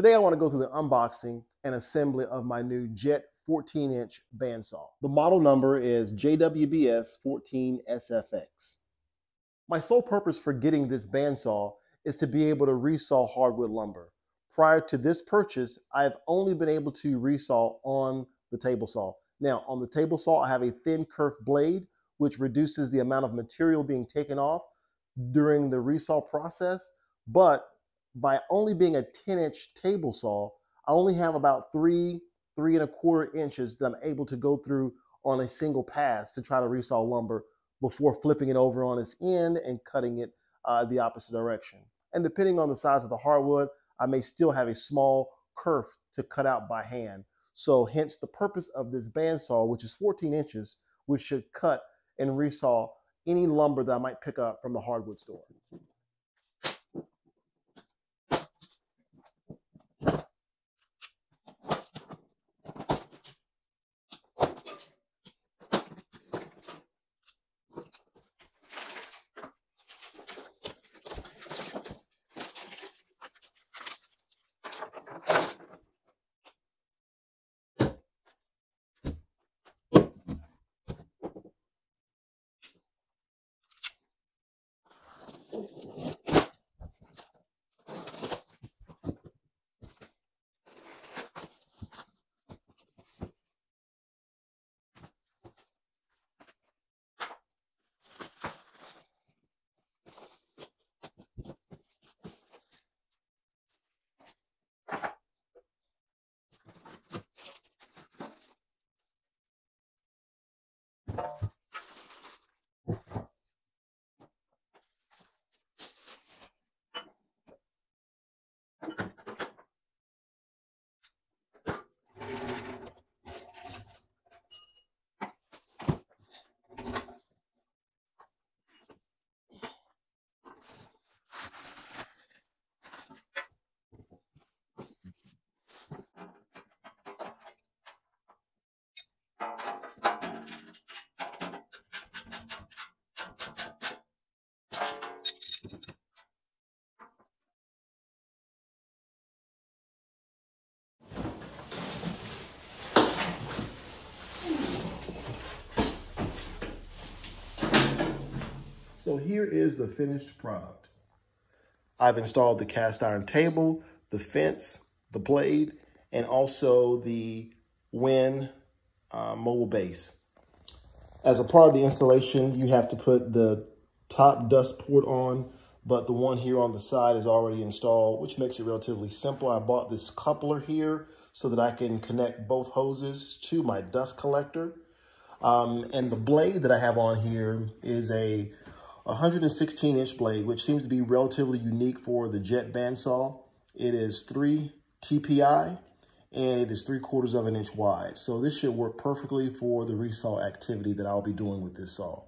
Today I want to go through the unboxing and assembly of my new Jet 14-inch bandsaw. The model number is JWBS 14SFX. My sole purpose for getting this bandsaw is to be able to resaw hardwood lumber. Prior to this purchase, I have only been able to resaw on the table saw. Now, on the table saw, I have a thin kerf blade, which reduces the amount of material being taken off during the resaw process, but by only being a 10-inch table saw, I only have about 3.25 inches that I'm able to go through on a single pass to try to resaw lumber before flipping it over on its end and cutting it the opposite direction. And depending on the size of the hardwood, I may still have a small kerf to cut out by hand. So hence the purpose of this bandsaw, which is 14 inches, which should cut and resaw any lumber that I might pick up from the hardwood store. So here is the finished product. I've installed the cast iron table, the fence, the blade, and also the WEN mobile base. As a part of the installation, you have to put the top dust port on, but the one here on the side is already installed, which makes it relatively simple. I bought this coupler here so that I can connect both hoses to my dust collector. And the blade that I have on here is a 116-inch blade, which seems to be relatively unique for the Jet bandsaw. It is 3 TPI, and it is 3/4 inch wide. So this should work perfectly for the resaw activity that I'll be doing with this saw.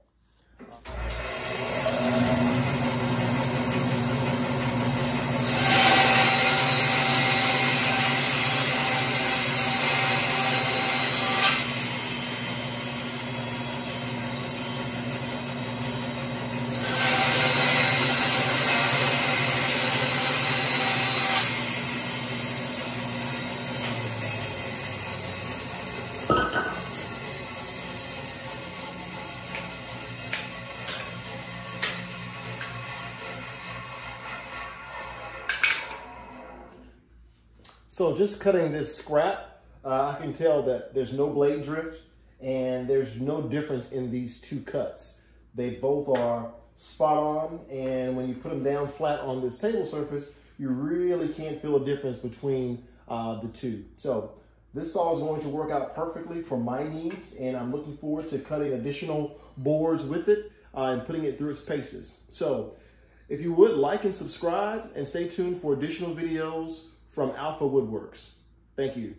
So just cutting this scrap, I can tell that there's no blade drift and there's no difference in these two cuts. They both are spot on, and when you put them down flat on this table surface, you really can't feel a difference between the two. So this saw is going to work out perfectly for my needs, and I'm looking forward to cutting additional boards with it and putting it through its paces. So if you would, like and subscribe, and stay tuned for additional videos from Alpha Woodworks. Thank you.